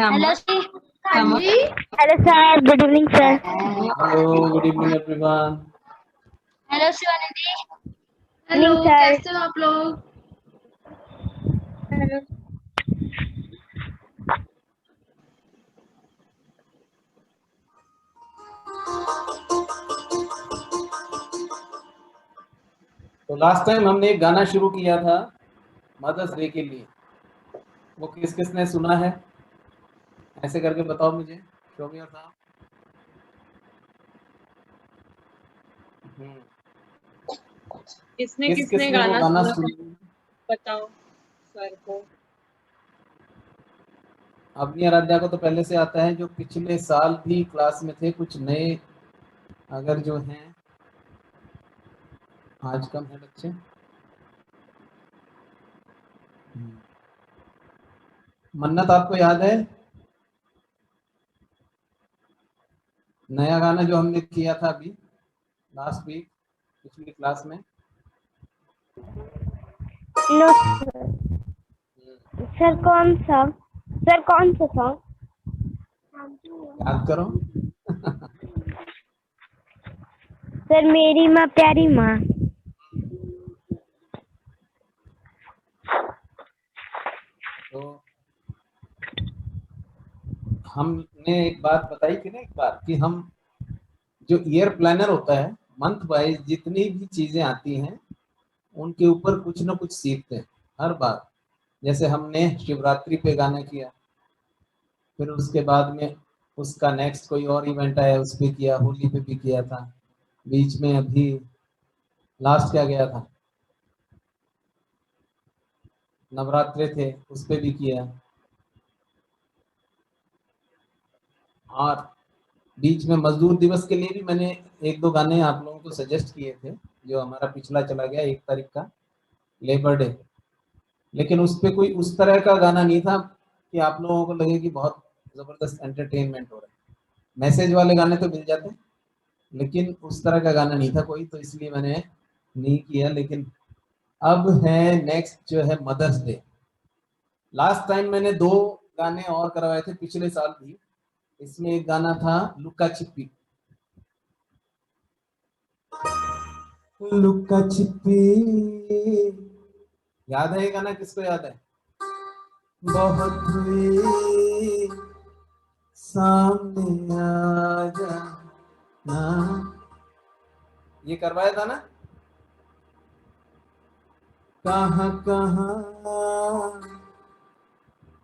Hello हाँ जी। Hello sir, good evening sir. Hello, good evening everyone. Hello Shivanandi. Hello, evening sir. कैसे हो आप लोग? तो लास्ट टाइम हमने एक गाना शुरू किया था मदर्स डे के लिए, वो किस किसने सुना है? ऐसे करके बताओ मुझे, शो मी योर नाम। किसने किस किसने किसने वो गाना गाना सुना सुना? बताओ सर को। अपनी आराध्या को तो पहले से आता है, जो पिछले साल भी क्लास में थे। कुछ नए अगर जो हैं, आज कम है बच्चे। मन्नत आपको याद है नया गाना जो हमने किया था अभी लास्ट वीक पिछली क्लास में? नो सर, कौन सा सॉन्ग? याद करो। सर, मेरी माँ प्यारी माँ। तो हमने एक बात बताई थी ना एक बार, कि हम जो ईयर प्लानर होता है, मंथ वाइज जितनी भी चीजें आती हैं उनके ऊपर कुछ ना कुछ सीखते हैं हर बार। जैसे हमने शिवरात्रि पे गाना किया, फिर उसके बाद में उसका नेक्स्ट कोई और इवेंट आया उस पे किया, होली पे भी किया था, बीच में अभी लास्ट क्या गया था, नवरात्रे थे, उस पे भी किया। और बीच में मजदूर दिवस के लिए भी मैंने एक दो गाने आप लोगों को सजेस्ट किए थे, जो हमारा पिछला चला गया 1 तारीख का लेबर डे। लेकिन उस पे कोई उस तरह का गाना नहीं था कि आप लोगों को लगे कि बहुत जबरदस्त एंटरटेनमेंट हो रहा है। मैसेज वाले गाने तो मिल जाते, लेकिन उस तरह का गाना नहीं था कोई, तो इसलिए मैंने नहीं किया। लेकिन अब है नेक्स्ट जो है मदर्स डे। लास्ट टाइम मैंने 2 गाने और करवाए थे पिछले साल भी। इसमें एक गाना था लुक्का छिपी। लुक्का छिपी, याद है ये गाना? किसको याद है? बहुत हुई सामने आ जाना, ये करवाया था ना? कहाँ कहाँ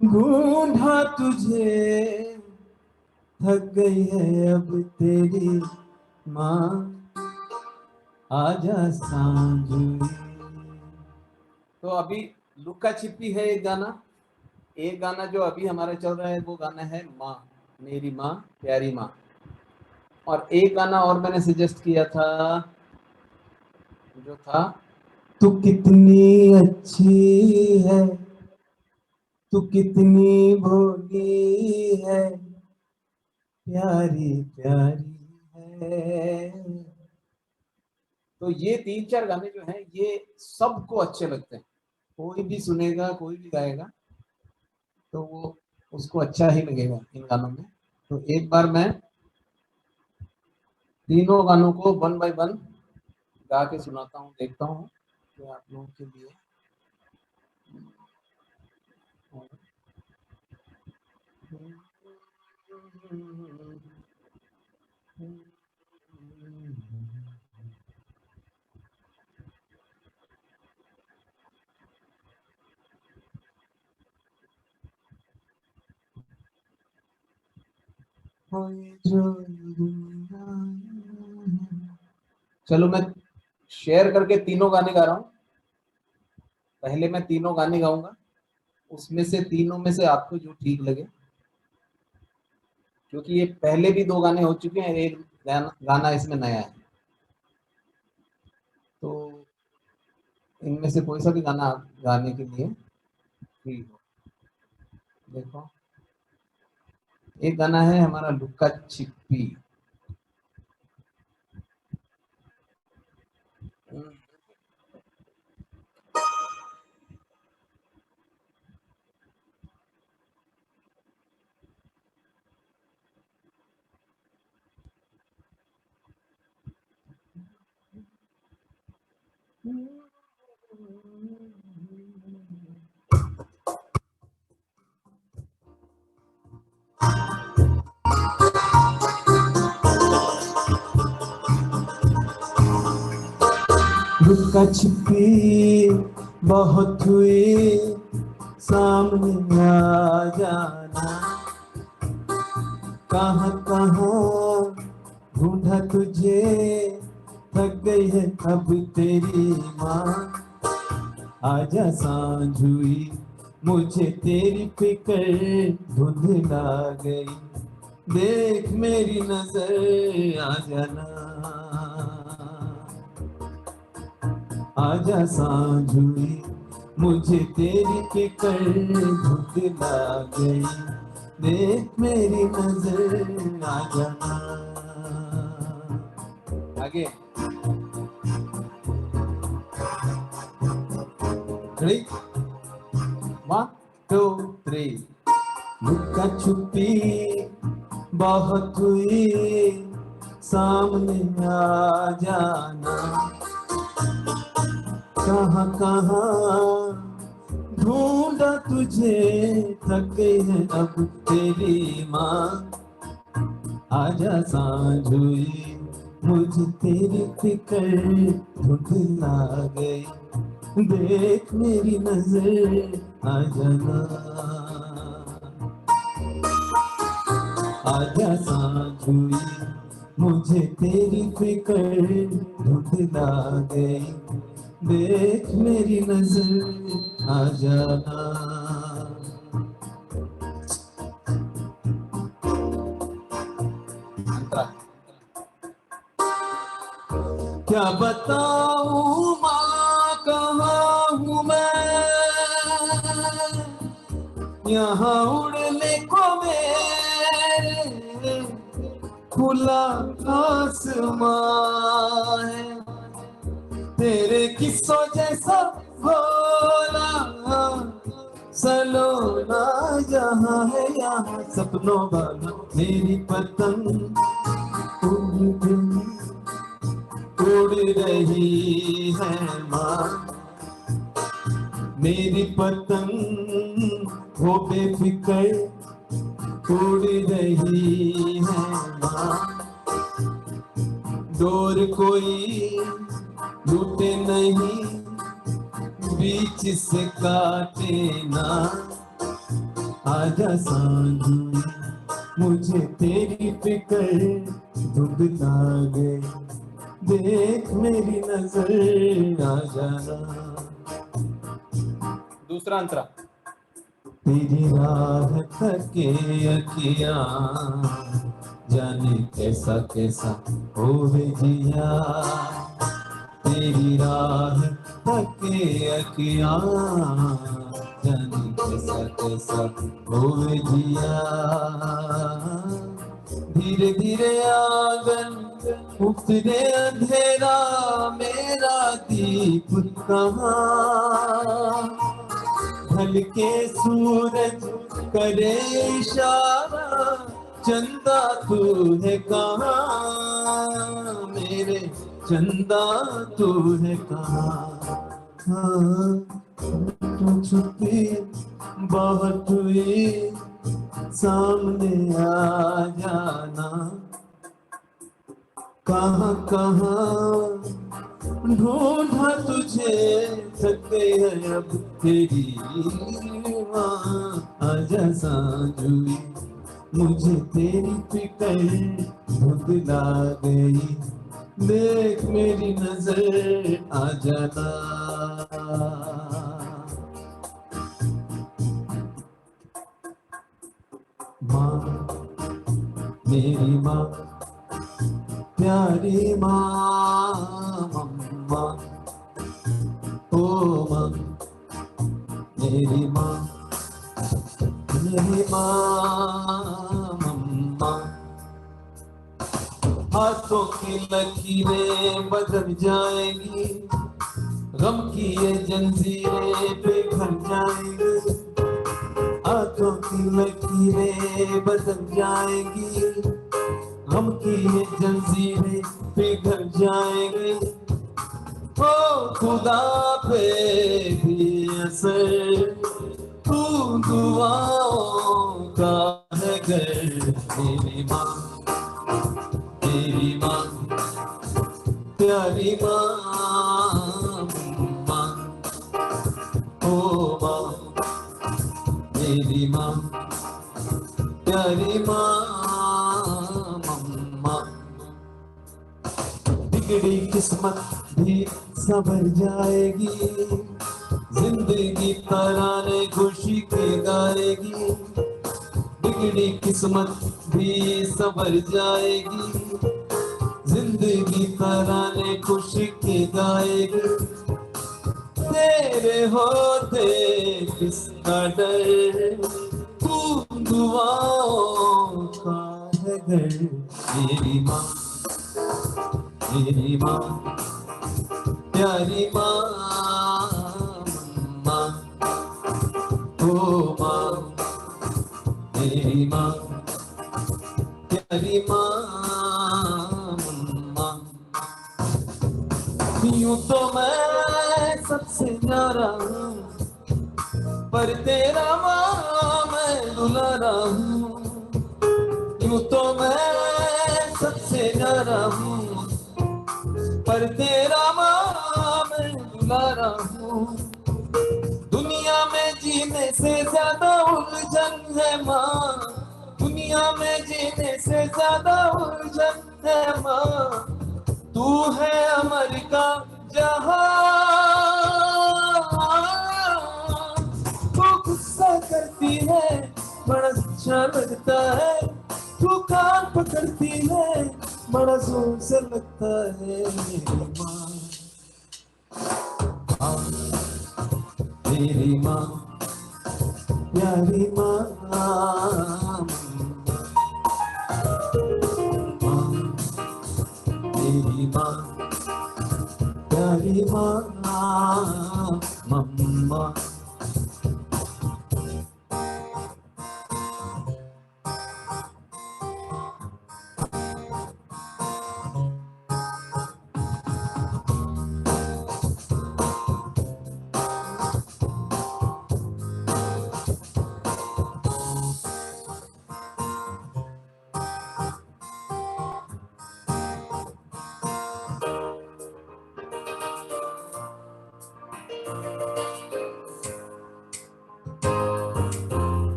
ढूंढा तुझे, थक गई है अब तेरी माँ, आजा सांझ हुई। तो अभी लुक्का छिपी है एक गाना। एक गाना जो अभी हमारा चल रहा है वो गाना है माँ, मेरी माँ प्यारी माँ। और एक गाना और मैंने सजेस्ट किया था, जो था तू कितनी अच्छी है, तू कितनी भोली है, प्यारी प्यारी है। तो ये 3-4 गाने जो हैं ये सबको अच्छे लगते हैं। कोई भी सुनेगा, कोई भी गाएगा तो वो उसको अच्छा ही लगेगा इन गानों में। तो एक बार मैं तीनों गानों को 1 बाय 1 गा के सुनाता हूँ, देखता हूँ कि आप लोगों के लिए। चलो मैं शेयर करके तीनों गाने गा रहा हूँ। पहले मैं तीनों गाने गाऊंगा, उसमें से तीनों में से आपको जो ठीक लगे, क्योंकि ये पहले भी 2 गाने हो चुके हैं, एक गाना इसमें नया है। तो इनमें से कोई सा भी गाना आप गाने के लिए फ्री हो। देखो, एक गाना है हमारा लुक्का छिपी। लुका छिपी बहुत हुई, सामने आ जाना। कहाँ कहाँ ढूंढा तुझे, थक गई है अब तेरी माँ। आजा सांझ हुई, मुझे तेरी फिक्र धुंधला गई। देख मेरी नजर आ जाना। आजा सांझ हुई, मुझे तेरी फिक्र धुंधला गई। देख मेरी नजर आ जाना। आगे रेडी 1 2 3। लुका छुपी बहुत हुई, सामने आ जाना। कहाँ कहाँ ढूंढा तुझे, थक गई है अब तेरी माँ। आजा सांझ हुई, मुझे तेरी फिक्र धुंधला गई। देख मेरी नजर आ जाना। आजा सांझ हुई, मुझे तेरी फिक्र धुंधला गई। देख मेरी नजर आ जाना। क्या बताऊं माँ, कहाँ हूँ मैं। यहाँ उड़ने को मेरे खुला आसमां है। तेरे किस्सों जैसा भोला सलोना जहाँ है, यहाँ सपनों वाला मेरी पतंग उड़ रही है माँ। मेरी पतंग वो बेफिक्र उड़ रही है माँ। डोर कोई लूटे नहीं, बीच से काटे ना। आजा सांझ हुई, मुझे तेरी फिक्र धुंधला गई। देख मेरी नजर आ जाना। दूसरा अंतरा। तेरी राह थके अखियां, जाने कैसा कैसा होवे जिया। तेरी राह थके अखियां, जाने कैसा कैसा होवे जिया। धीरे धीरे आंगन उतरे अंधेरा, मेरा दीप कहाँ। ढल के सूरज करे इशारा, चंदा तू है कहाँ। मेरे चंदा तू है कहाँ। हाँ तू छुपी बहुत हुई, सामने आ जाना। कहाँ कहाँ ढूंढा तुझे, थक गई है अब तेरी माँ। आजा सांझ हुई, मुझे तेरी फिक्र धुंधला गई। देख मेरी नजर आ जाना। माँ मेरी माँ, प्यारी माँ, मम्मा ओ माँ। मेरी माँ, मेरी माँ, मम्मा। हाथों की लकीरें बदल जाएंगी, गम की ये जंजीरें पिघल जाएंगी। हाथों की लकीरें बदल जाएंगी, गम की ये जंजीरें पिघल जाएंगी। हो खुदा पे भी असर, तू दुआओं का है घर। मेरी माँ, मेरी माँ, प्यारी माँ, माँ, ओ माँ, मेरी माँ, प्यारी माँ, मम्मा। बिगड़ी किस्मत भी संभल जाएगी, जिंदगी तराने खुशी के गाएगी। बिगड़ी किस्मत भी संभल जाएगी, जिंदगी तराने खुशी के गाएगी। तेरे होते किसका डर, तू दुआओं का है घर। मेरी माँ, मेरी माँ, प्यारी माँ, माँ, ओ माँ, मेरी माँ, प्यारी माँ, माँ। यूं तो मैं सबसे न्यारा हूँ, पर तेरा माँ मैं दुलारा हूँ। यूं तो मैं सबसे न्यारा हूँ, पर तेरा माँ मैं दुलारा हूँ। दुनिया में जीने से ज्यादा उलझन है माँ, दुनिया में जीने से ज्यादा उलझन है माँ। तू है अमर का जहां, तू गुस्सा करती है बड़ा अच्छा लगता है, तू कान पकड़ती है बड़ा जोर से लगता है। मेरी माँ, मेरी माँ, प्यारी माँ, मेरी माँ, प्यारी माँ, मम्मा।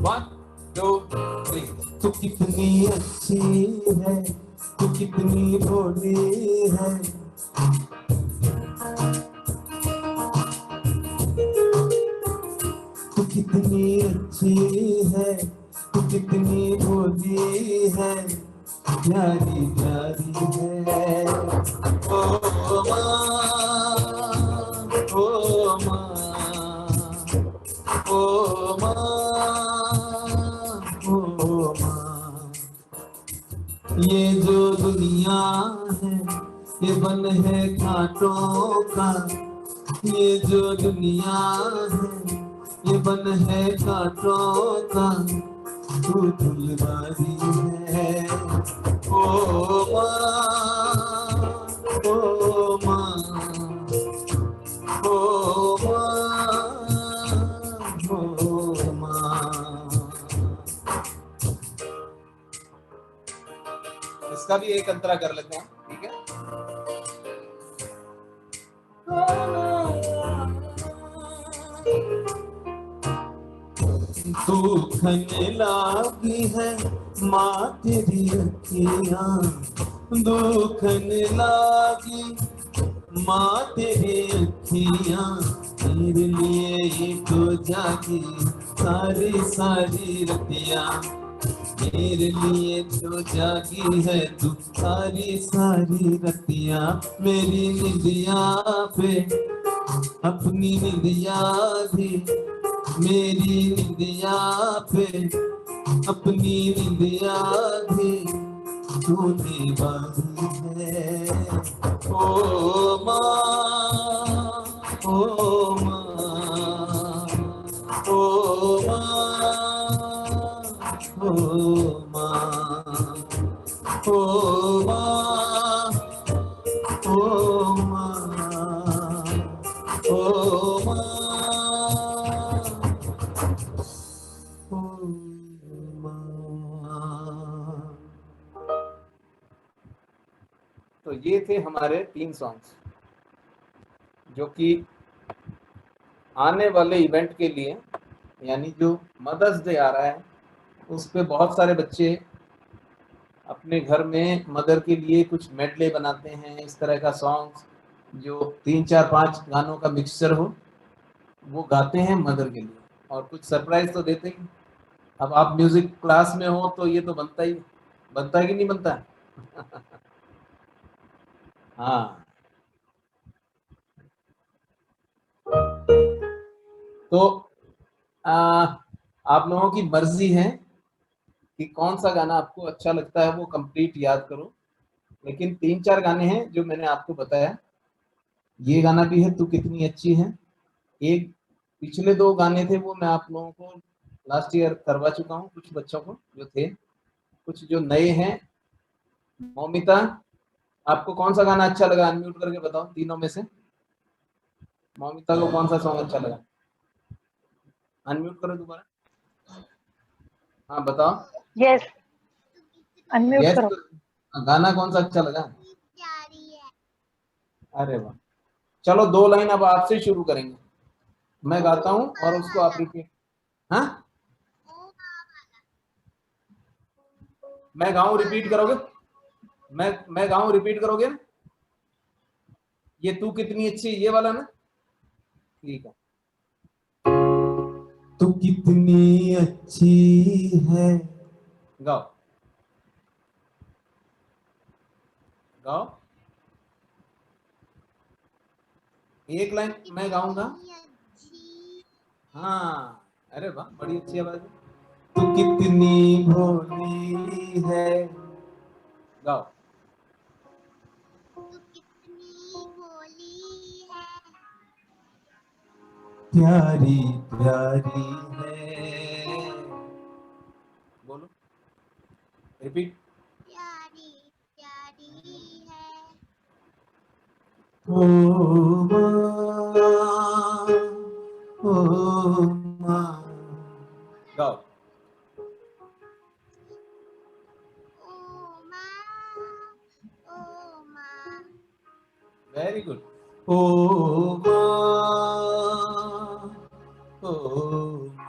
One, two, three. तू कितनी अच्छी है, तू कितनी भोली है, तू कितनी अच्छी है, तू कितनी भोली है, प्यारी प्यारी है। ओ माँ, ओ माँ, ओ माँ, ओ माँ। ये जो दुनिया है ये बन है कांटों का, ये जो दुनिया है ये बन है कांटों का, तू फुलवारी है। ओ माँ, ओ माँ, ओ माँ, ओ माँ। इसका भी एक अंतरा कर लेते हैं, ठीक है। दुखने लागी है माँ तेरी अखियाँ, दुखने लागी माँ तेरी अखियाँ, तेरे लिए ये तो जागी सारी सारी रतियाँ, मेरे लिए तो जागी है तू सारी सारी रतियाँ। मेरी निंदिया पे अपनी निंदिया भी, मेरी निंदिया पे अपनी निंदिया भी तूने बांधी है। ओ माँ, ओ माँ, ओ माँ, ओ माँ, ओ माँ, ओ माँ। ओ माँ, ओ माँ। तो ये थे हमारे 3 सॉन्ग्स जो कि आने वाले इवेंट के लिए, यानी जो मदर्स डे आ रहा है उस पे बहुत सारे बच्चे अपने घर में मदर के लिए कुछ मेडले बनाते हैं, इस तरह का सॉन्ग्स जो 3 4 5 गानों का मिक्सचर हो, वो गाते हैं मदर के लिए और कुछ सरप्राइज तो देते ही। अब आप म्यूजिक क्लास में हो तो ये तो बनता है कि नहीं बनता है? हाँ, तो आप लोगों की मर्जी है कि कौन सा गाना आपको अच्छा लगता है वो कंप्लीट याद करो, लेकिन 3 4 गाने हैं जो मैंने आपको बताया। ये गाना भी है तू कितनी अच्छी है, एक पिछले 2 गाने थे वो मैं आप लोगों को लास्ट ईयर करवा चुका हूँ कुछ बच्चों को जो थे, कुछ जो नए हैं। मौमिता, आपको कौन सा गाना अच्छा लगा, अनम्यूट करके बताओ तीनों में से। मौमिता को कौन सा सॉन्ग अच्छा लगा, अनम्यूट करो दोबारा। हाँ बताओ। यस, अनम्यूट यस, करो। गाना कौन सा अच्छा लगा? अरे वाह, चलो 2 लाइन अब आपसे शुरू करेंगे, मैं गाता हूँ और उसको आप रिपीट। हाँ, मैं गाऊं रिपीट करोगे? मैं गाऊं रिपीट करोगे ना? ये तू कितनी अच्छी, ये वाला ना? ठीक है। तू कितनी अच्छी है, गाओ गाओ। एक लाइन मैं गाऊंगा। हाँ, अरे वाह, बड़ी अच्छी आवाज है। तू कितनी भोली है, गाओ। प्यारी प्यारी है, बोलो रिपीट। ओ माँ, ओ माँ, गाओ। Very good. ओ माँ, ओ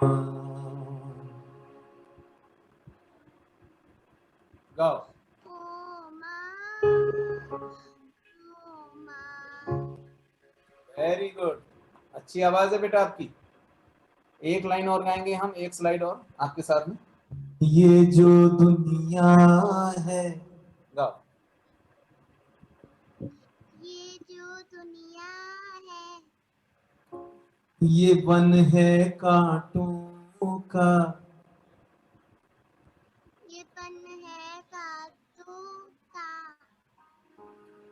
माँ, गाओ। वेरी गुड, अच्छी आवाज है बेटा आपकी। एक लाइन और गाएंगे हम, एक स्लाइड और आपके साथ में। ये जो दुनिया है, गाओ। ये वन है कांटों का,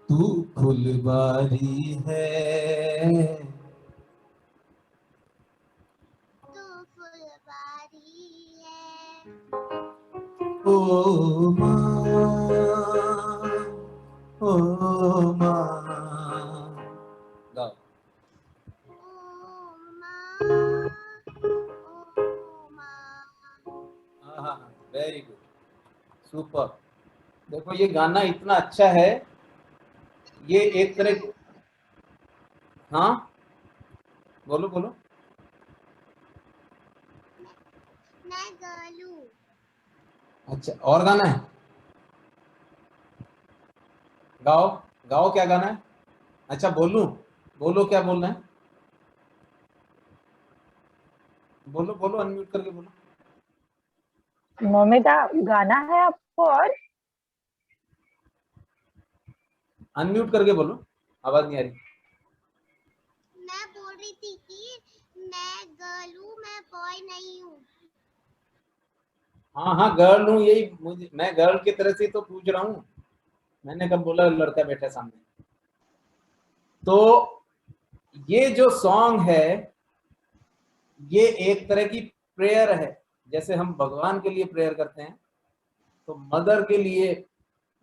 तू फुलवारी है, ओ माँ, ओ माँ, गाओ। हाँ, वेरी गुड, सुपर। देखो ये गाना इतना अच्छा है, ये एक तरह। हाँ, बोलो बोलो। अच्छा, और गाना है? गाओ गाओ, क्या गाना है? अच्छा बोलूं, बोलो क्या बोलना है, बोलो बोलो, अनम्यूट करके बोलो। मौमिता, गाना है आपको? और अनम्यूट करके बोलो, आवाज नहीं आ रही। हाँ हाँ, गर्ल हूँ, यही मुझे, मैं गर्ल की तरह से तो पूछ रहा हूँ, मैंने कब बोला लड़का बैठा सामने। तो ये जो सॉन्ग है ये एक तरह की प्रेयर है, जैसे हम भगवान के लिए प्रेयर करते हैं, तो मदर के लिए,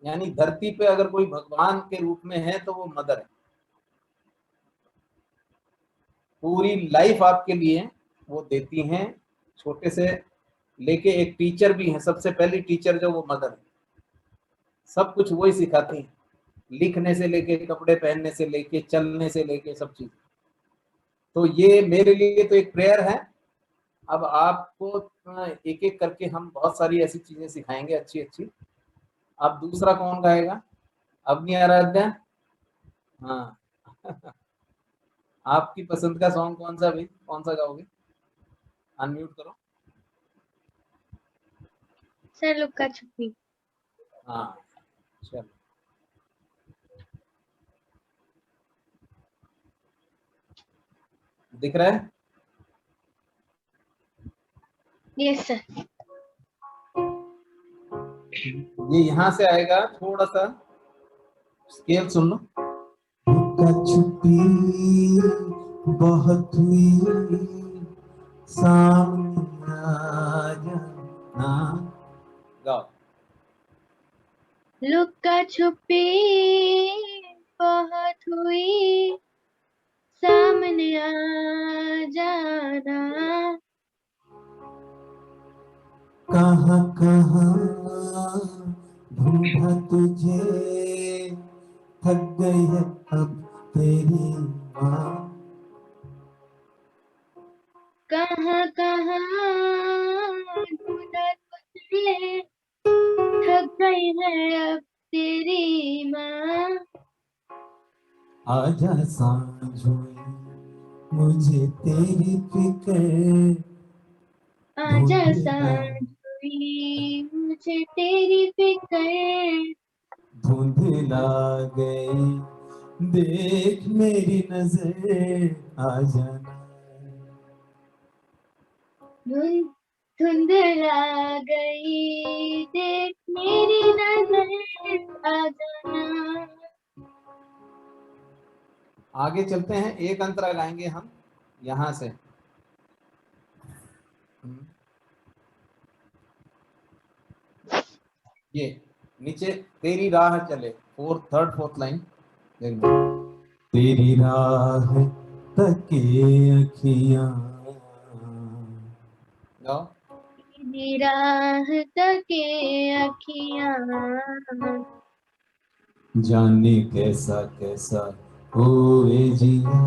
यानी धरती पे अगर कोई भगवान के रूप में है तो वो मदर है। पूरी लाइफ आपके लिए वो देती हैं। छोटे से लेके एक टीचर भी है, सबसे पहली टीचर जो वो मदर है, सब कुछ वही सिखाती है, लिखने से लेके कपड़े पहनने से लेके चलने से लेके सब चीज। तो ये मेरे लिए तो एक प्रेयर है। अब आपको एक एक करके हम बहुत सारी ऐसी चीजें सिखाएंगे अच्छी अच्छी। अब दूसरा कौन गाएगा? अपनी आराध्या। हाँ आपकी पसंद का सॉन्ग कौन सा भी, कौन सा गाओगे? अनम्यूट करो। सर लुक्का छुपी। हाँ चलो, दिख रहा है? Yes sir. ये यहाँ से आएगा, थोड़ा सा स्केल सुन लो। लुका छुपी बहुत हुई, सामने आ जाना। गाओ। लुक्का छुपी बहुत हुई, सामने आ जाना। कहाँ कहाँ ढूंढा तुझे, थक गई है अब तेरी माँ। कहाँ कहाँ ढूंढा तुझे, थक गई है अब तेरी माँ। आजा सांझ हुई, मुझे तेरी फिक्र, आजा धुंधला सांझ हुई, मुझे तेरी फिक्र। धुंधला गई, देख मेरी नजर आ जाना। धुंध धुंधला गई, देख मेरी नजर आ जाना। आगे चलते हैं, एक अंतरा गाएंगे हम यहां से। ये नीचे तेरी राह चले, थर्ड फोर्थ लाइन देखना। तेरी राह तके अखियां, गाओ। तेरी राह तके अखियां, जाने कैसा कैसा होए जिया।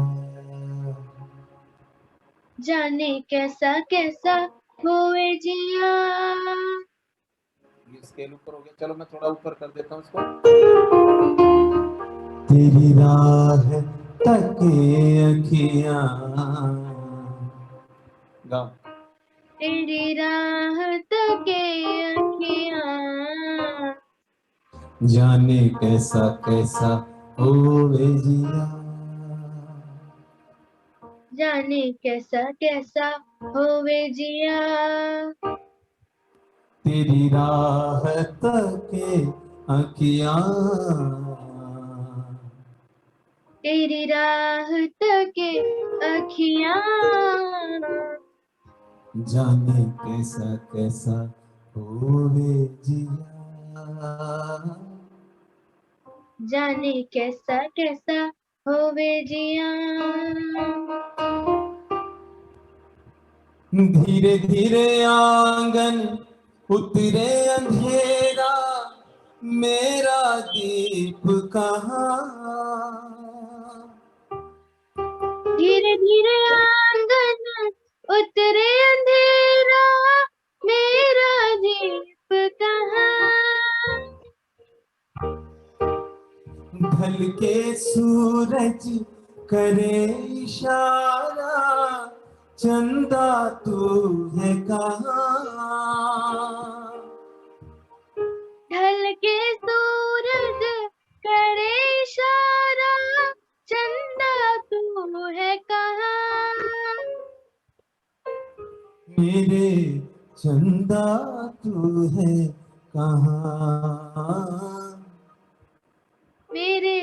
जाने कैसा कैसा होए जिया। ये स्केल ऊपर हो गया, चलो मैं थोड़ा ऊपर कर देता हूँ इसको। तेरी राह तके अखियां, गाओ। तेरी राह तके अखियां, जाने कैसा कैसा होए जिया। जाने कैसा कैसा होवे जिया। तेरी राह तके अखियां, तेरी राह तके अखियां, जाने कैसा कैसा होए जिया। जाने कैसा कैसा होवे जिया। धीरे धीरे आंगन उतरे अंधेरा, मेरा दीप कहाँ। धीरे धीरे आंगन उतरे अंधेरा, मेरा दीप कहाँ। ढल के सूरज करे इशारा, चंदा तू है कहाँ। ढल के सूरज करे इशारा, चंदा तू है कहाँ। मेरे चंदा तू है कहाँ। मेरे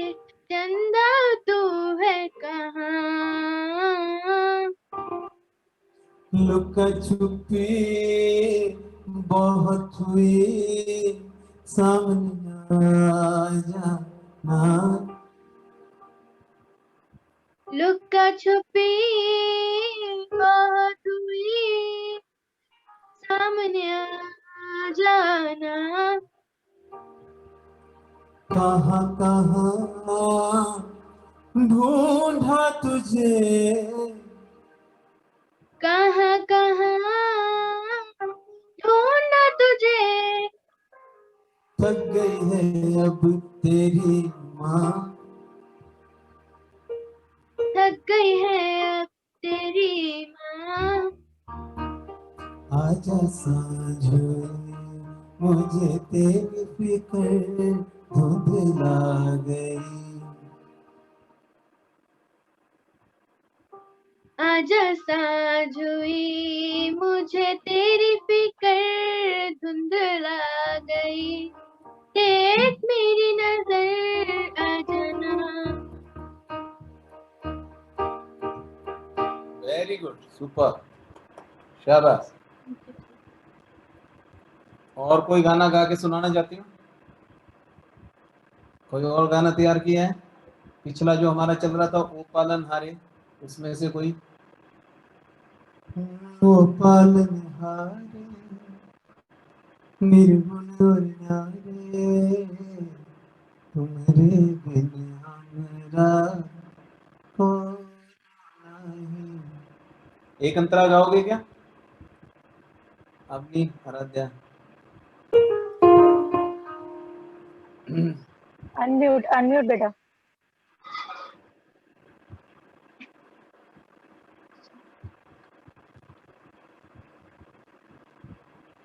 चंदा तू है कहाँ। लुका छुपी बहुत हुई, सामने आ जाना। लुका छुपी बहुत हुई, सामने आ जाना। कहाँ कहाँ ढूंढा तुझे, कहाँ कहाँ ढूंढा तुझे, थक गई है अब तेरी माँ। थक गई है अब तेरी माँ। आजा सांझ हुई, मुझे तेरी फिक्र धुंधला गई। आजा साँझ हुई, मुझे तेरी फिक्र धुंधला गई। देख मेरी नजर आ जाना। वेरी गुड, सुपर, शाबाश। और कोई गाना गा के सुनाना चाहती हूँ? कोई और गाना तैयार किया है? पिछला जो हमारा चल रहा था ओ पालन हारे, उसमें से कोई? ओ पालन हारे निर्गुण और न्यारे, तुम्हारे बिन हमरा कौन नहीं। एक अंतरा गाओगे क्या? अपनी आराध्या। अनम्यूट अनम्यूट बेटा।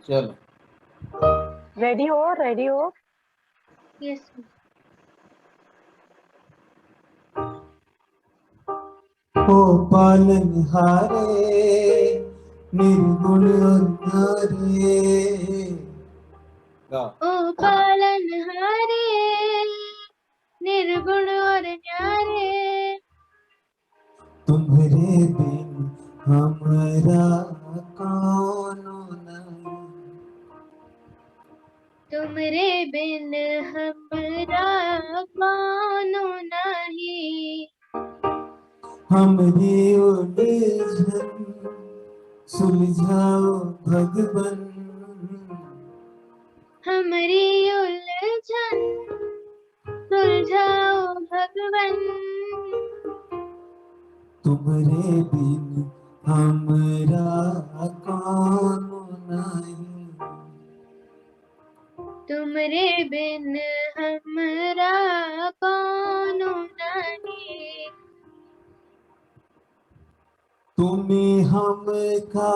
चलो रेडी हो रेडी हो। यस। ओ पालन हारे निर्गुण और न्यारे। गाओ। ओ पालन हारे निर्गुण और न्यारे, तुम्हारे बिन हमरा कौन नहीं। तुमरे बिन हमरा कौनो नहीं। हमरी उलझन सुलझाओ भगवन, हमारी उलझन सुलझाओ भगवन। तुम्हारे बिन हमरा कौन नहीं। तुमरे बिन हमरा कौनो नहीं। तुम्हें हमका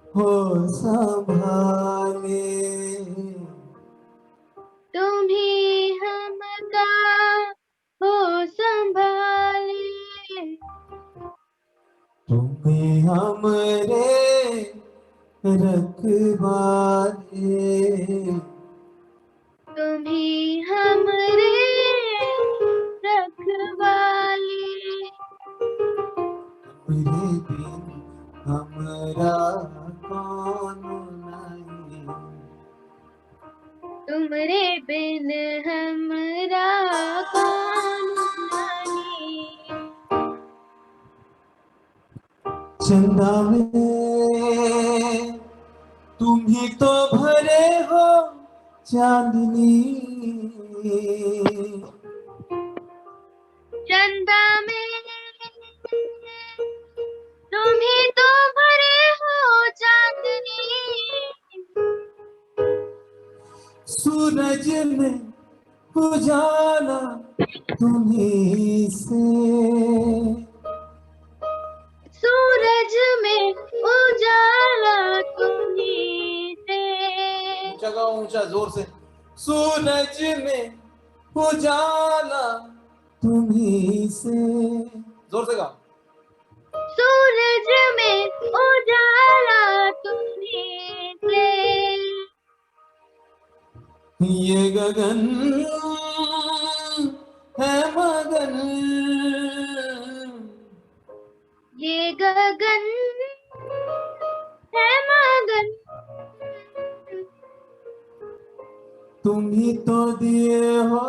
हो संभाले, तुम ही हमका हो संभाले। तुम्हें हमरे रखवाले, तुम ही हमरे रखवाले। तुम्हारे बिन हमरा कौन नहीं। तुमरे बिन हमरा कौनो नहीं। चंदा में तुम ही तो भरे हो चांदनी, चंदा में तुम ही तो भरे हो चांदनी। सूरज में उजाला तुम्ही से, सूरज में उजाला तुम्ही से। ऊंचा गाओ, ऊंचा जोर से। सूरज में उजाला तुम्ही से, जोर से गाओ। सूरज में उजाला तुम्ही से। ये गगन है मगन, ये गगन है मगन। तुम ही तो दिए हो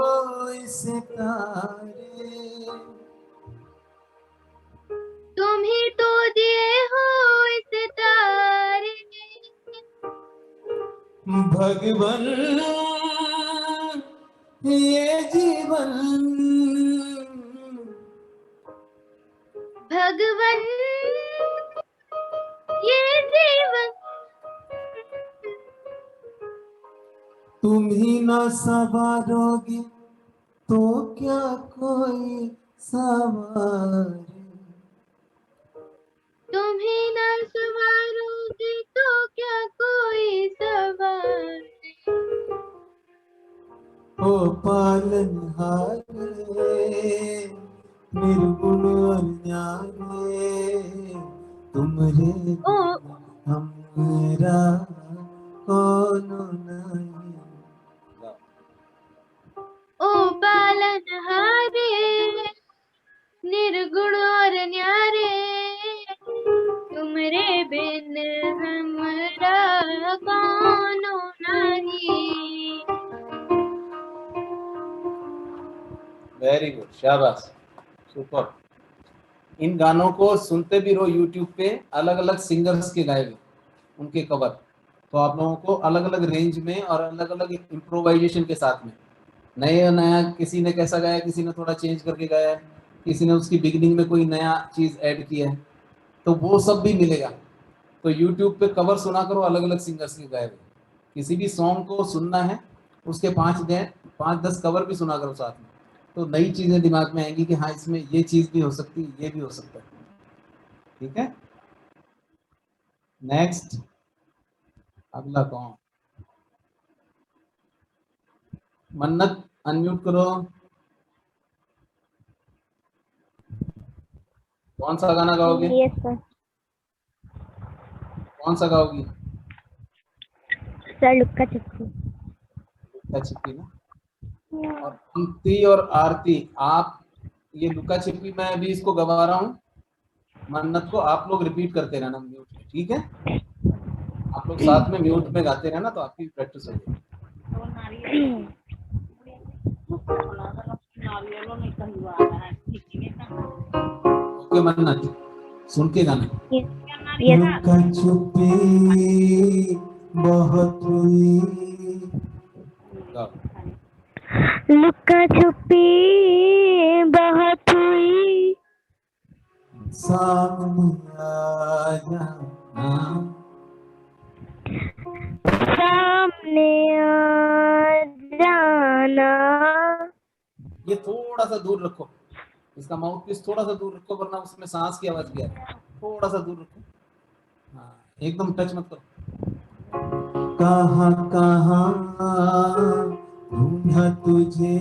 इस तारे, भगवन ये जीवन भगवन ये जीवन तुम ही ना संवारोगे तो क्या कोई सवारे, तुम ही न संवारोगे तो क्या कोई सवारे। ओ पालनहारे निर्गुण और न्यारे, तुमरे ओ हमरा कौन नहीं। ओ पालनहारे निर्गुण और न्यारे, तुमरे बिन हमरा कौनो नहीं। वेरी गुड, शाबाश, सुपर। इन गानों को सुनते भी रहो यूट्यूब पे, अलग अलग सिंगर्स के गाए हुए उनके कवर, तो आप लोगों को अलग अलग रेंज में और अलग अलग इम्प्रोवाइजेशन के साथ में नया नया, किसी ने कैसा गाया, किसी ने थोड़ा चेंज करके गाया है, किसी ने उसकी बिगिनिंग में कोई नया चीज ऐड किया है, तो वो सब भी मिलेगा। तो यूट्यूब पे कवर सुना करो अलग अलग सिंगर्स के गाए हुए, किसी भी सॉन्ग को सुनना है उसके 5-10 कवर भी सुना करो साथ में, तो नई चीजें दिमाग में आएंगी कि हाँ इसमें ये चीज भी हो सकती है, ये भी हो सकता है। ठीक है, नेक्स्ट, अगला कौन? मन्नत, अनम्यूट करो। कौन सा गाना गाओगे? Yes sir. कौन सा गाओगी? सर लुक्का छुपी। लुक्का छिपी ना। और पंक्ति और आरती, आप ये लुक्का छिपी मैं अभी इसको गवा रहा हूँ, मन्नत को आप लोग रिपीट करते रहना म्यूट में, ठीक है? आप लोग साथ में म्यूट में गाते रहना तो आपकी प्रैक्टिस हो जाएगी। ओके मन्नत, सुन के गाना। लुक्का छुपी बहुत हुई, लुक्का छुपी बहुत हुई, सामने आ जाना, सामने आ जाना। ये थोड़ा सा दूर रखो, इसका माउथ पीस थोड़ा सा दूर रखो वरना उसमें सांस की आवाज भी आ रही है, थोड़ा सा दूर रखो। हाँ, एकदम टच मत करो। कहाँ कहाँ ढूंढा तुझे,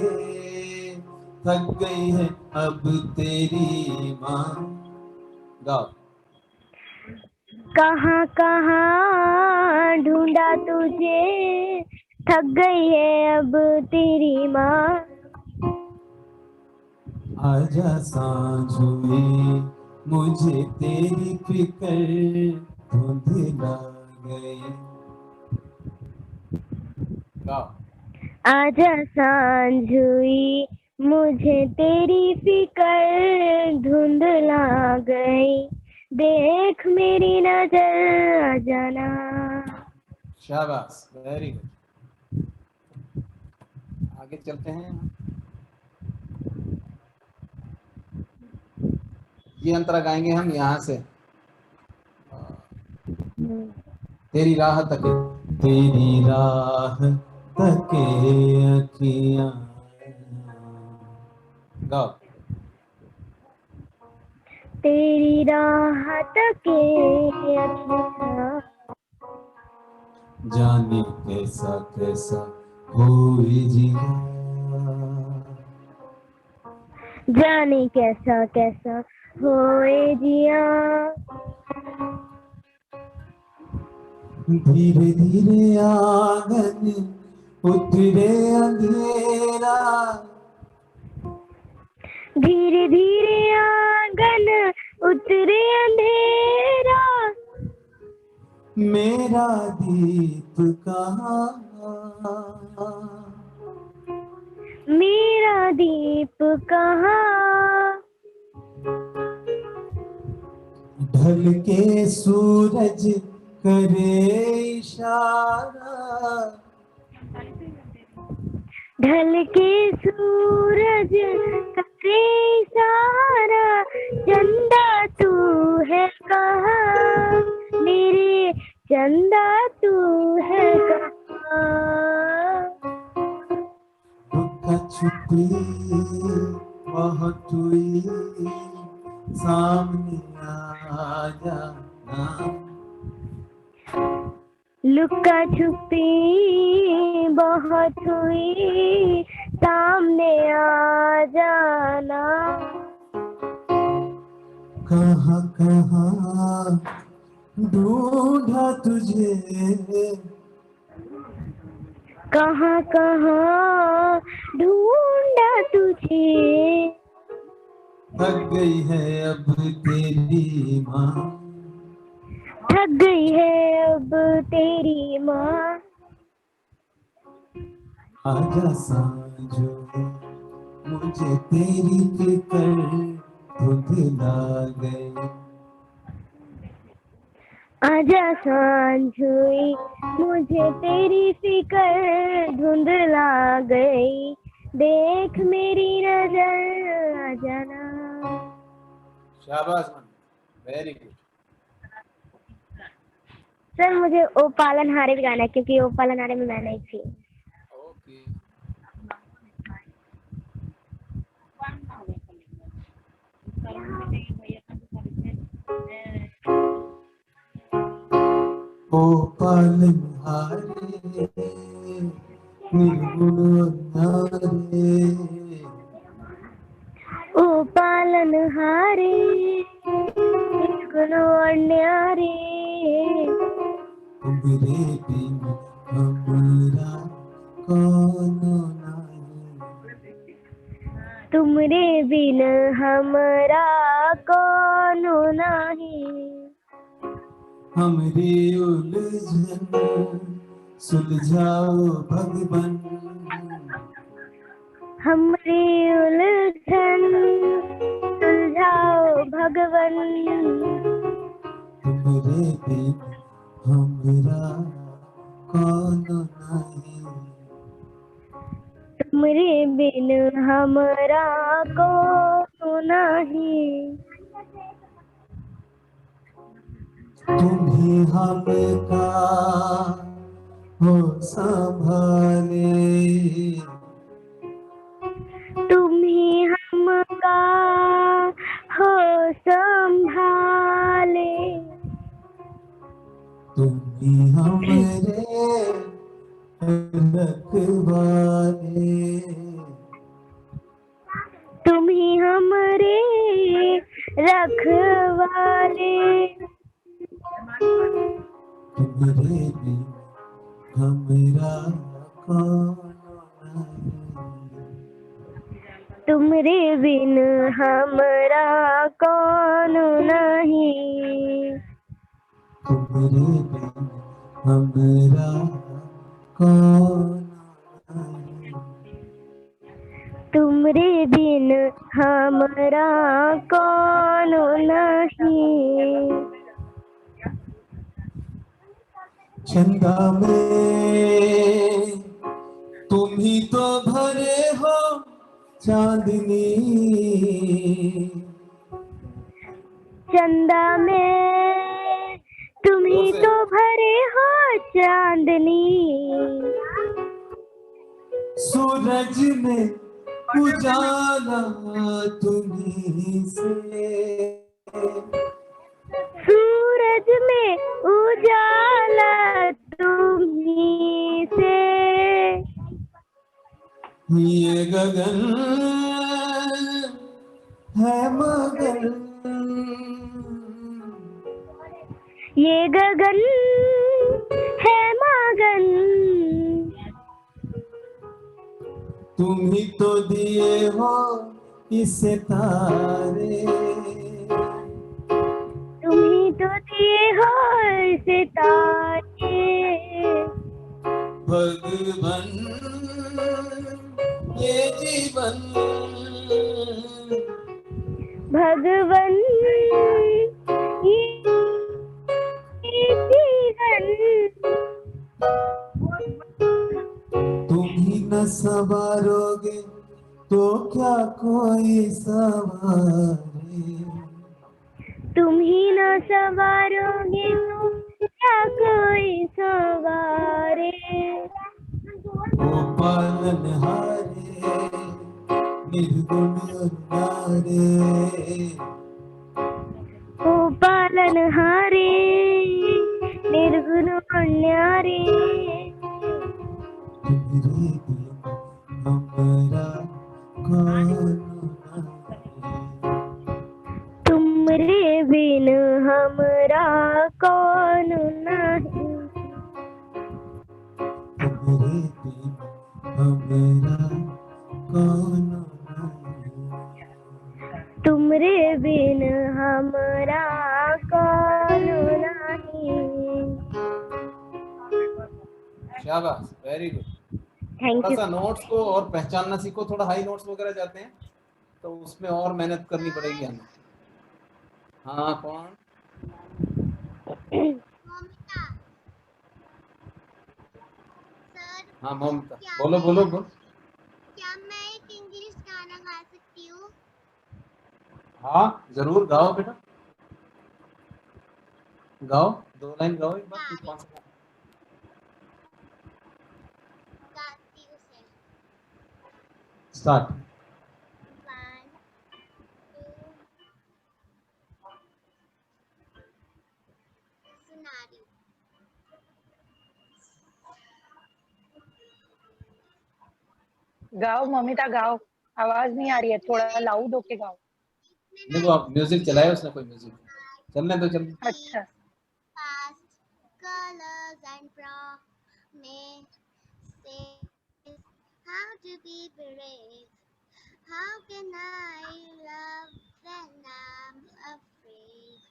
थक गई है अब तेरी माँ। गाओ। कहाँ कहाँ ढूंढा तुझे, थक गई है अब तेरी माँ। आजा सांझ हुई मुझे तेरी फिक्र धुंधला गई। गाओ। आजा सांझ हुई मुझे तेरी फिकर धुंधला गई, देख मेरी नजर आ जाना। शाबाश, वेरी गुड। आगे चलते हैं। ये अंतरा गाएंगे हम यहाँ से, तेरी राह तके, तेरी राह तके अखियां। गाओ। तेरी राह तके अखियां, जाने कैसा कैसा होए जिया, जाने कैसा कैसा होए जिया। धीरे धीरे आंगन उतरे अंधेरा, धीरे धीरे आंगन उतरे अंधेरा, मेरा दीप कहाँ, मेरा दीप कहाँ। ढल के सूरज करे इशारा, ढल के सूरज करे इशारा, चंदा तू है कहाँ, मेरे चंदा तू है कहाँ। लुका छुपी बहुत हुई, सामने आ जाना, लुका छुपी बहुत हुई, सामने आ जाना। कहाँ कहाँ ढूंढा तुझे, कहाँ कहाँ ढूंढा तुझे, थक गई है अब तेरी माँ, थक गई है अब तेरी माँ। आजा सांझो मुझे तेरी फिक्र धुंधला गई, आजा सांझ हुई मुझे तेरी फिक्र धुंधला गई, देख मेरी नजर आ जाना। शाबाश मन, वेरी गुड। सर मुझे ओ पालनहारे भी गाना है, क्योंकि ओ पालनहारे में मैं नहीं थी। ओके, ओ पालनहारे निर्गुण अन्यारे, ओ पालनहारे निर्गुण अन्यारे, तुमरे बिन हमरा कौन नहीं, तुमरे बिन हमरा कौन नहीं। हमरी उलझन सुलझाओ भगवन, हमरी उलझन सुलझाओ भगवन, तुमरे बिन हमरा कौन नहीं, तुमरे बिन हमरा कौन नहीं। तुम्ही हमका हो संभाले, तुम ही हमका हो संभाले, तुम्ही हमरे रखवाले, तुम ही हमरे रखवाले, तुमरे बिन हमरा कौन नहीं, तुमरे बिन हमरा कौन नहीं। तुमरे बिन हमरा कौन नहीं, तुमरे बिन हमरा कौन नहीं। चंदा में तुम ही तो भरे हो चांदनी, चंदा में तुम ही तो भरे हो चांदनी, सूरज में उजाला तुम्ही से, सूरज में उजाला तुम्ही से, ये गगन है मगन, ये गगन है मगन, तुम ही तो दिए हो इस तारे, तुम ही तो दिए हो सितारे, भगवन ये जीवन, भगवन ये जीवन, न संवारोगे तो क्या कोई संवारे। तुम ही न संवारोगे तो क्या कोई संवारे। ओ पालनहारे निर्गुण नारे। ओ पालनहारे निर्गुण न्यारे। तुम्हारे बिन हमरा कौन नहीं। तुमरे बिन हमरा कौन नहीं। तुम्हारे बिन हमरा कौन नहीं। शाबाश, वेरी गुड। थैंक थोड़ा यू। सा नोट्स को और पहचानना सीखो। थोड़ा हाई नोट्स वगैरह जाते हैं तो उसमें और मेहनत करनी पड़ेगी हमें। हाँ, कौन? हाँ ममता, बोलो बोलो बोलो। क्या मैं एक इंग्लिश गाना गा सकती हूँ? हाँ जरूर गाओ बेटा, गाओ, 2 लाइन गाओ एक बार। कौन सा? गाती हूँ से। स्टार्ट। 1 2 सुना रही हूँ। गाओ ममिता गाओ, आवाज नहीं आ रही है, थोड़ा लाउड होके गाओ। देखो आप म्यूजिक चलाए उसने, कोई म्यूजिक चलने दो, चल। अच्छा। Past colors and promises, how to be brave, how can I love when I'm afraid,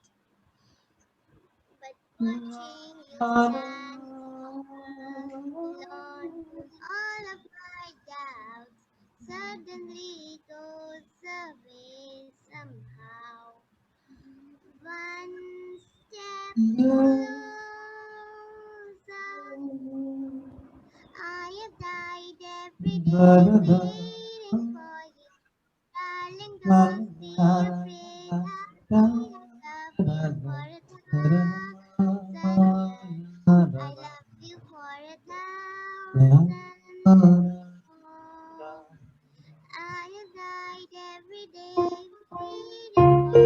but watching you stand alone, all of my doubts suddenly goes away somehow. One step closer, I have died every day waiting for you. Darling, don't be afraid, I love you for 1,000 years. I love you for 1,000 more. I have died every day waiting for you.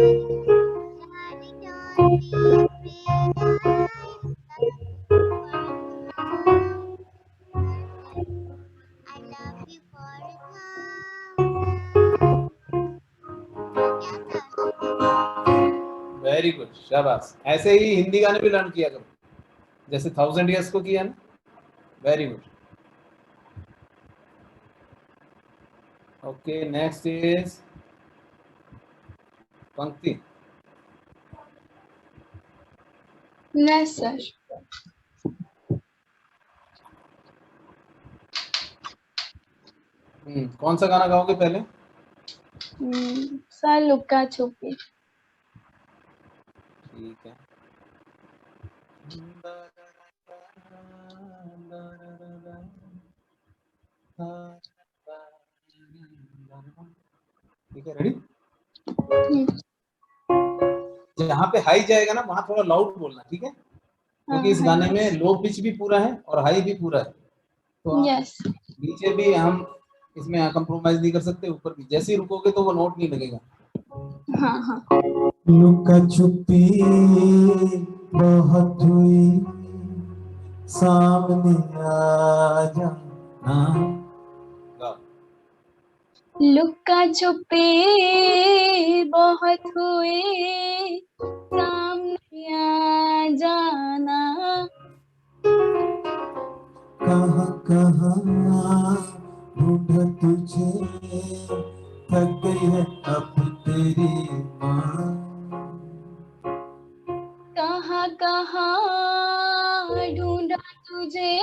Darling, don't be afraid, I love you for 1,000 years. I love you for 1,000. हो गया sir? Very good, शाबाश। ऐसे ही हिंदी गाने भी learn किया करो, जैसे 1000 years को किया ना। Very good. Okay, next is Pankti. Yes sir. कौन सा गाना गाओगे पहले? सर लुक्का छुपी। ठीक है। ठीक है, रेडी? जहाँ पे हाई जाएगा ना वहां थोड़ा लाउड बोलना, ठीक है? क्योंकि इस गाने में लो पिच भी पूरा है और हाई भी पूरा है, तो यस। नीचे भी हम इसमें कंप्रोमाइज नहीं कर सकते, ऊपर भी। जैसे ही रुकोगे तो वो नोट नहीं लगेगा। हाँ हाँ। लुका छुपी बहुत हुई, सामने आ जाना। लुक्का छुपी बहुत हुए, सामने आ जाना। कहाँ कहाँ ढूंढा तुझे, थक गई है अब तेरी माँ। कहाँ कहाँ ढूंढा तुझे,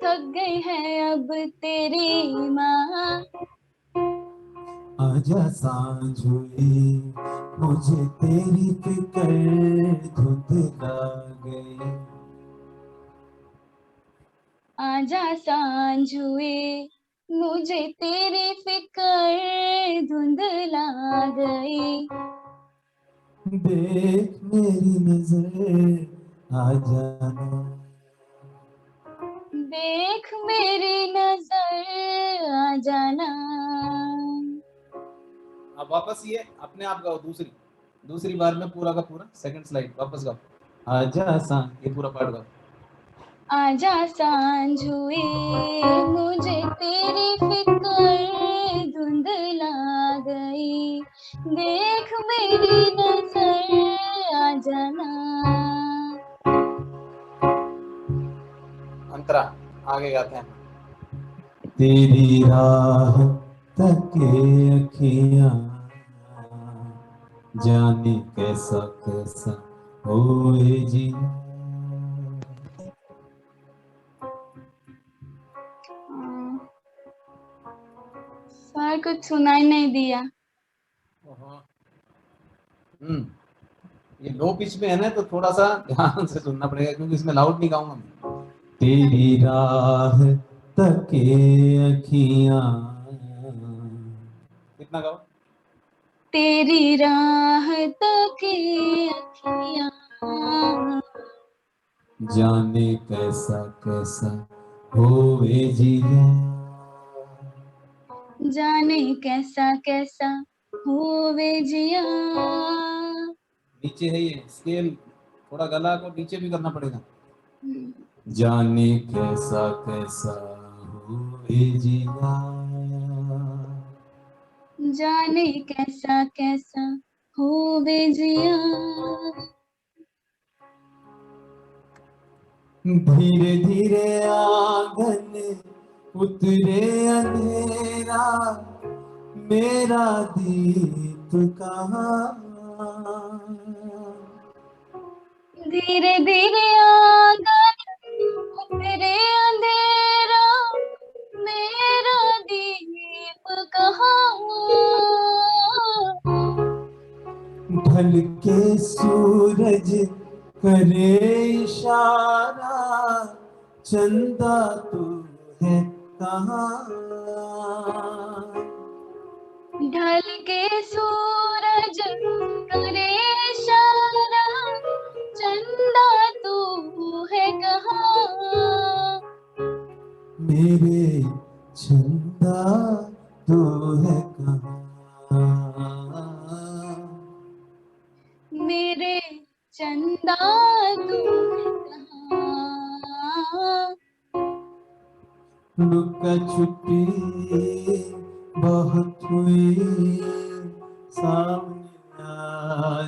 थक गई है अब तेरी माँ। आजा सांझ हुई, मुझे तेरी फिक्र धुंधला गई। आजा सांझ हुए मुझे तेरी फिक्र धुंधला गई। देख मेरी नजर आ जाना, देख मेरी नजर आ जाना। अब वापस ये अपने आप गाओ, दूसरी बार में पूरा का पूरा सेकंड स्लाइड वापस गाओ। आजा सा, ये पूरा पार्ट गाओ। आजा सांझ हुए मुझे तेरी फिक्र धुंधला गई। देख मेरी नजर आ जाना। अंतरा आगे गाते हैं। तेरी राह तके अखियां, जाने कैसा कैसा होए जीना। सर कुछ सुनाई नहीं दिया। ये लो पिच में है ना, तो थोड़ा सा ध्यान से सुनना पड़ेगा, क्योंकि इसमें लाउड नहीं गाऊंगा मैं। तेरी राह तके अखियां, कितना गाओ? तेरी राह तके अखियां, जाने कैसा कैसा होए जिया। जाने कैसा कैसा होवे जिया। नीचे है ये स्केल, थोड़ा गला को नीचे भी करना पड़ेगा। जाने कैसा कैसा होए जिया, जाने कैसा कैसा होवे जिया। धीरे धीरे आंगन उतरे अंधेरा, मेरा दीप कहाँ। धीरे धीरे आंगन उतरे अंधेरा, मेरा दीप कहाँ। ढल के सूरज करे इशारा, चंदा तू है कहाँ। ढल के सूरज करे इशारा, चंदा तू है कहाँ। मेरे चंदा तू है कहाँ। मेरे चंदा तू है कहाँ। लुका छुपी बहुत हुई, सामने आ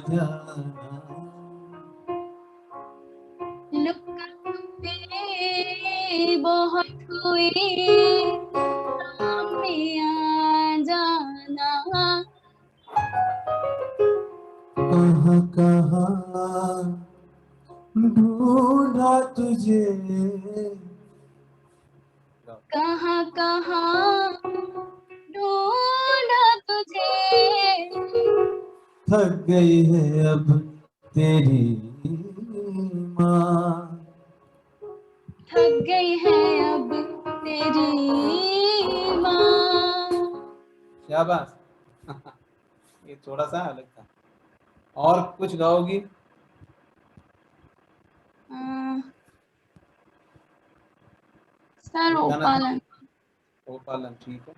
जाना। लुका छुपी बहुत हुई, सामने आ जाना। कहाँ कहाँ ढूंढा तुझे, कहाँ कहाँ ढूंढा तुझे। थक गई है अब तेरी माँ। थक गई है अब तेरी माँ। शाबाश। ये थोड़ा सा अलग था। और कुछ गाओगी? सर ओपालन। ओपालन ठीक है।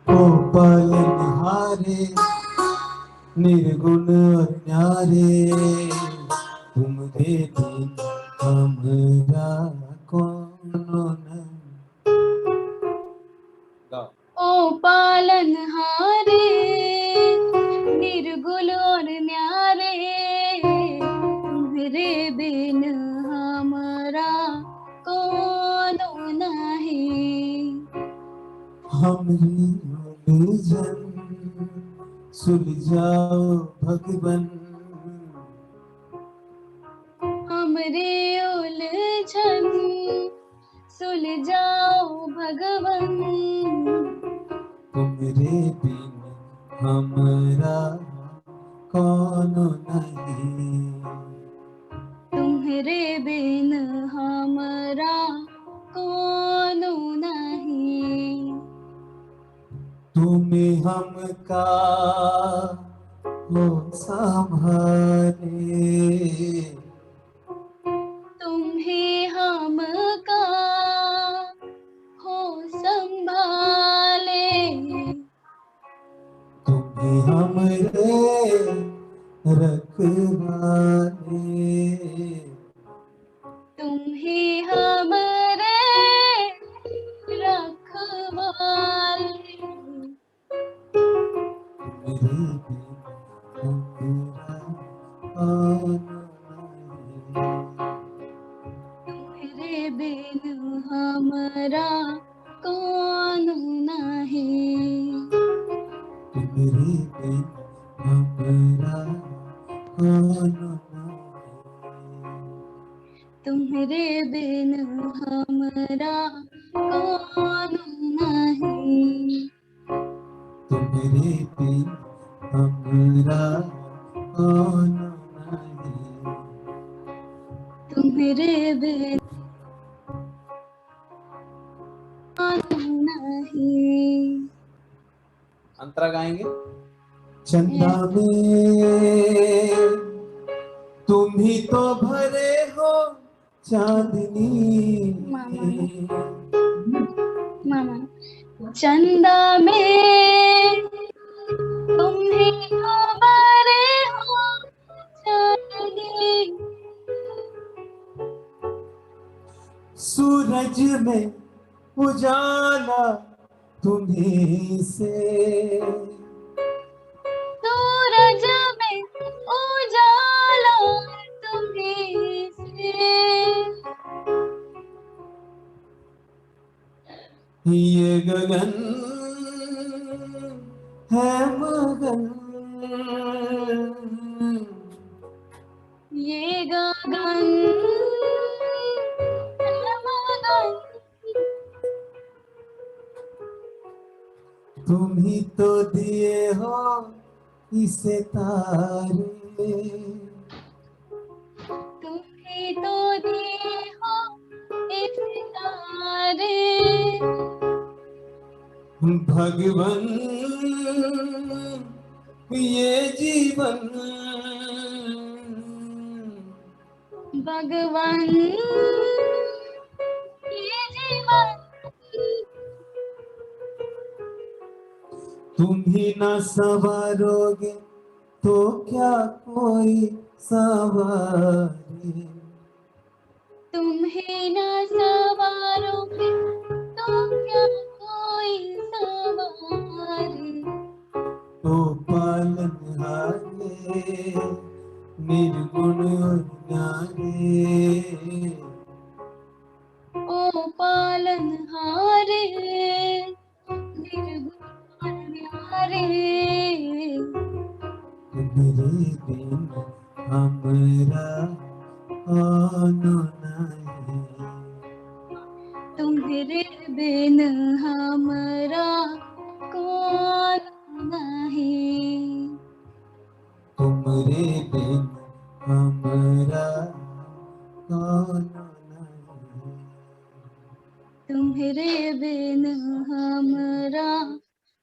ओपालन हारे निर्गुण और न्यारे, तुम दे दिन हमरा कोनो न। ओ पालन हारे निर्गुण और न्यारे, तुम्हारे बिन हमरा कोनो नहीं। हमरी उलझन सुलझाओ भगवन, हमरे उलझन सुलझाओ भगवन। तुमरे बिन हमरा कौन नहीं, तुम्हारे बिन हमरा कोनो नहीं। तुम्हें हमका हो संभाले, तुम्हें हमका हो संभाले, तुम्हें हमरे रखवाले, तुम्हें हमरे रखवाले। तुम्हारे बिन हमरा कौन नहीं, तुम्हारे बिन हमरा तुम्हारे बिन हमरा कौन नहीं, तुम्हारे बिन हमरा कौन नहीं। तुम्हारे बिन तुम्हारे बिन नहीं। अंतरा गाएंगे। चंदा में तुम ही तो भरे हो चांदनी, मामा चंदा में तुम ही तो भरे हो चांदनी, सूरज में उजाला तुम्हीं से, सूरज में उजाला तुम्हीं से। ये गगन है मगन, ये गगन है मगन, तुम ही तो दिए हो इसे तारे, तुम ही तो दिए हो इस तारे। भगवन ये जीवन, भगवान ये जीवन, तुम ही ना संवारोगे तो क्या कोई संवारे, तुम ही ना सवारोगे तो क्या कोई सवारे। तो पालनहारे निर्गुण और न्यारे, ओ पालनहारे निर्गुण न्यारे। तुम्हारे बिन हमरा कौन नहीं, तुम्हारे बिन हमरा कौन नहीं, तुम्हारे बिन हमरा कौन नहीं, तुम्हारे बिन हमरा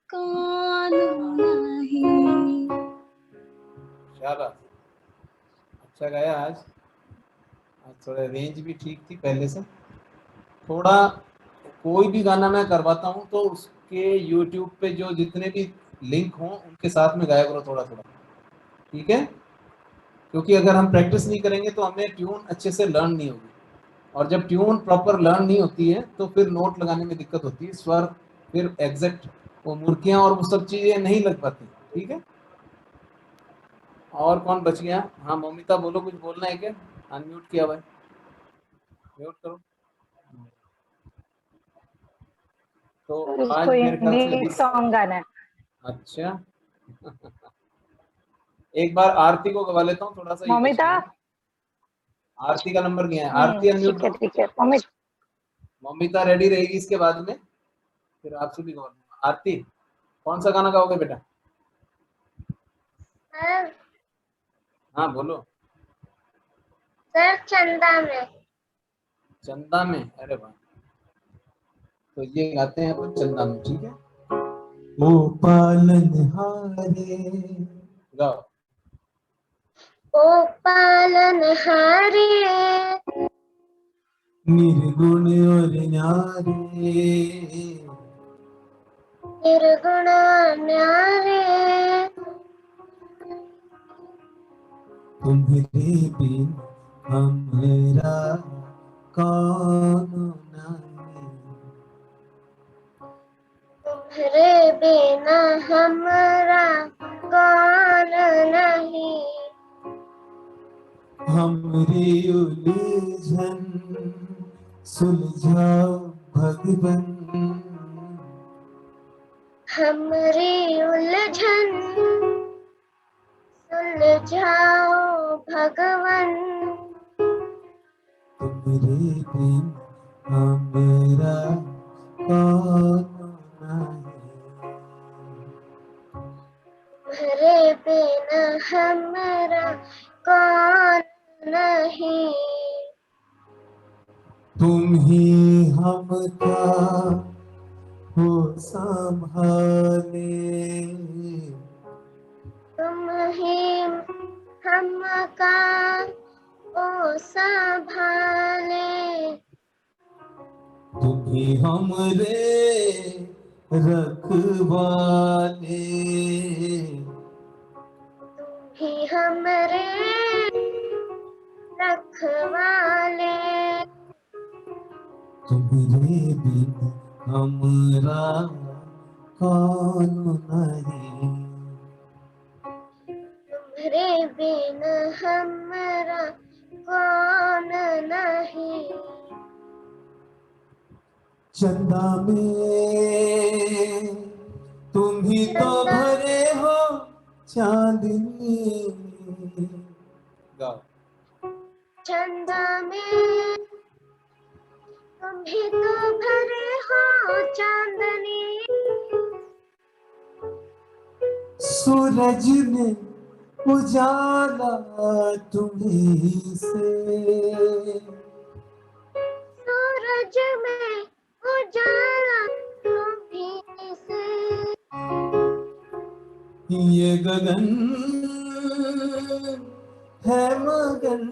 कौन नहीं। शाबाश, अच्छा गाया आज थोड़ा रेंज भी ठीक थी पहले से। थोड़ा कोई भी गाना मैं करवाता हूँ तो उसके YouTube पे जो जितने भी लिंक हों उनके साथ में गाया करो थोड़ा थोड़ा, ठीक है? क्योंकि अगर हम प्रैक्टिस नहीं करेंगे तो हमें ट्यून अच्छे से लर्न नहीं होगी, और जब ट्यून प्रॉपर लर्न नहीं होती है तो फिर नोट लगाने में दिक्कत होती है, स्वर फिर एग्जैक्ट वो मुर्कियाँ और वो सब चीजें नहीं लग पाती, ठीक है? और कौन बच गया? हाँ ममिता बोलो, कुछ बोलना है क्या? अनम्यूट किया भाई, म्यूट करो। तो आज कोई मेरे ख्याल से हिंदी सॉन्ग गाना है। अच्छा एक बार आरती को गवा लेता हूँ थोड़ा सा। ममिता, आरती का नंबर क्या है? आरती अनम्यूट ठीक है करो। ठीक है। ममिता रेडी रहेगी इसके बाद में, फिर आपसे भी गवा दूंगा। आरती कौन सा गाना गाओगे बेटा? सर हाँ बोलो। सर चंदा में। चंदा में, अरे वाह। तो ये गाते हैं अपन चंदा में, ठीक है। ओ पालनहारे, गाओ। ओ पालनहारे निर्गुण और न्यारे, निर्गुण न्यारे तुम्हारे बिन हमारा कौन नहीं। तुम्हारे बिना हमारा कौन नहीं। हमरी उलझन सुलझाओ भगवन, हमरी उलझन सुलझाओ भगवन। तुम्हारे बिन हमारा कौन नहीं। तुम्हारे बिना हमारा कौन नहीं। तुम ही हमका हो संभाले, तुम ही हमका ओ संभाले। तुम ही हमरे रखवाले, तुम ही हमरे रखवाले। तुम्हारे बिन हमरा कौन नहीं। तुम्हारे बिना हमारा कौन नहीं। चंदा में तुम ही तो भरे हो चांदनी, गाओ। चंदा में तुम ही तो भरे हो चांदनी। सूरज में उजाला तुम्ही से, सूरज में उजाला तुम्ही से। ये गगन है मगन,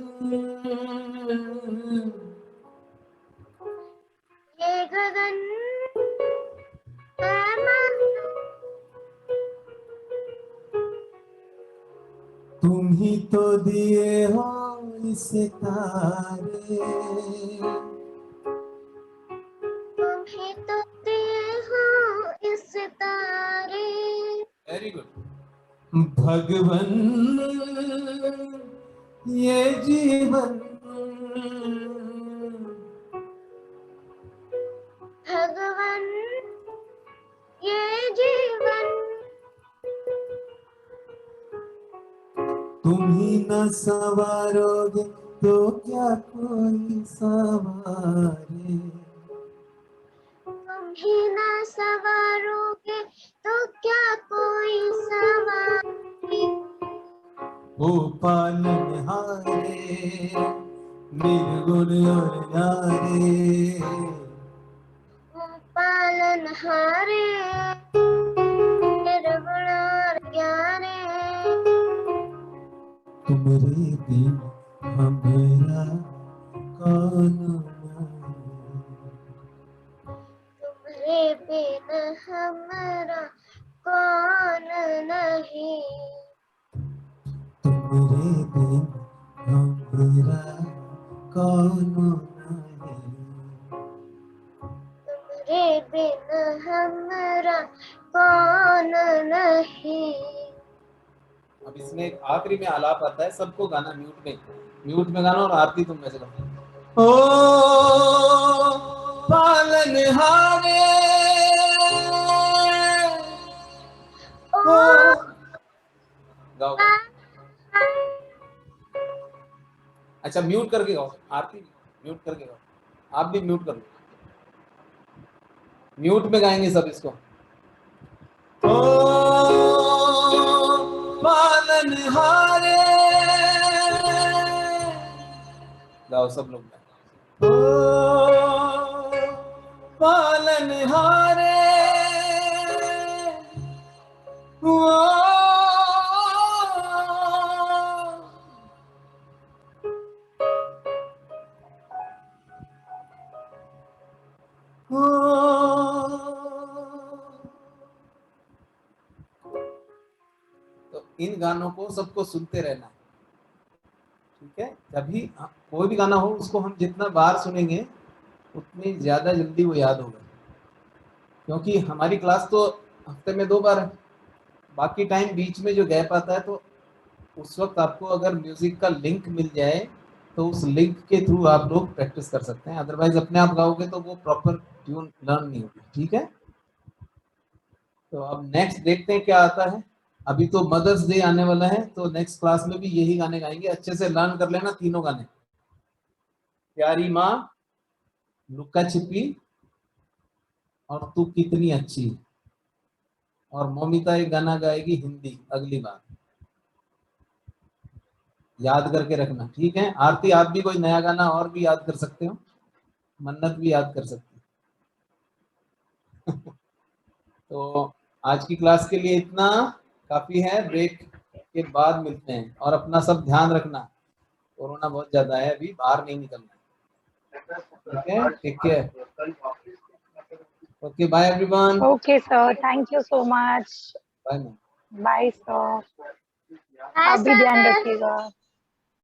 ये गगन है मगन। तुम ही तो दिए हो सितारे, तुम ही तो दिए हो इस तारे। Very good. भगवन ये जीवन, भगवन ये जीवन। तुम ही न संवारोगे तो क्या कोई संवारे। तुम ही ना सवारोगे तो क्या कोई सवारे। ओ पालनहारे निर्गुण और न्यारे, ओ पालनहारे निर्गुण और ज्ञाने। तुम्हारे बिन हमारा कौन नहीं। तुम्हारे बिना हमारा कौन नहीं। तुम्हारे बिन हमारा कौन नहीं। तुम्हारे बिना हमारा कौन नहीं। अब इसमें एक आखिरी में आलाप आता है, सबको गाना म्यूट में गाना और आरती तुम में से गाओ। ओ पालनहारे, ओ गाओ। अच्छा म्यूट करके गाओ, आरती म्यूट करके गाओ, आप भी म्यूट कर लो, म्यूट में गाएंगे सब इसको। ओ पालनहारे, गाओ सब लोग। ओ पालनहारे, ओ तो इन गानों को सबको सुनते रहना है, ठीक है। जब भी कोई भी गाना हो उसको हम जितना बार सुनेंगे उतनी ज्यादा जल्दी वो याद होगा, क्योंकि हमारी क्लास तो हफ्ते में 2 बार है, बाकी टाइम बीच में जो गैप आता है, तो उस वक्त आपको अगर म्यूजिक का लिंक मिल जाए तो उस लिंक के थ्रू आप लोग प्रैक्टिस कर सकते हैं, अदरवाइज अपने आप गाओगे तो वो प्रॉपर ट्यून लर्न नहीं होगी, ठीक है। तो अब नेक्स्ट देखते हैं क्या आता है। अभी तो मदर्स डे आने वाला है, तो नेक्स्ट क्लास में भी यही गाने गाएंगे, अच्छे से लर्न कर लेना तीनों गाने। प्यारी माँ, लुका छिपी और तू कितनी अच्छी, और मोमिता एक गाना गाएगी हिंदी अगली बार, याद करके रखना, ठीक है। आरती आप भी कोई नया गाना और भी याद कर सकते हो, मन्नत भी याद कर सकती है। तो आज की क्लास के लिए इतना काफी है, ब्रेक के बाद मिलते हैं, और अपना सब ध्यान रखना, कोरोना बहुत ज्यादा है, अभी बाहर नहीं निकलना है, ठीक है। Take care, okay, bye everyone, okay sir, thank you so much. Bye ma'am. Bye sir, हाँ आप भी ध्यान सर। रखिएगा।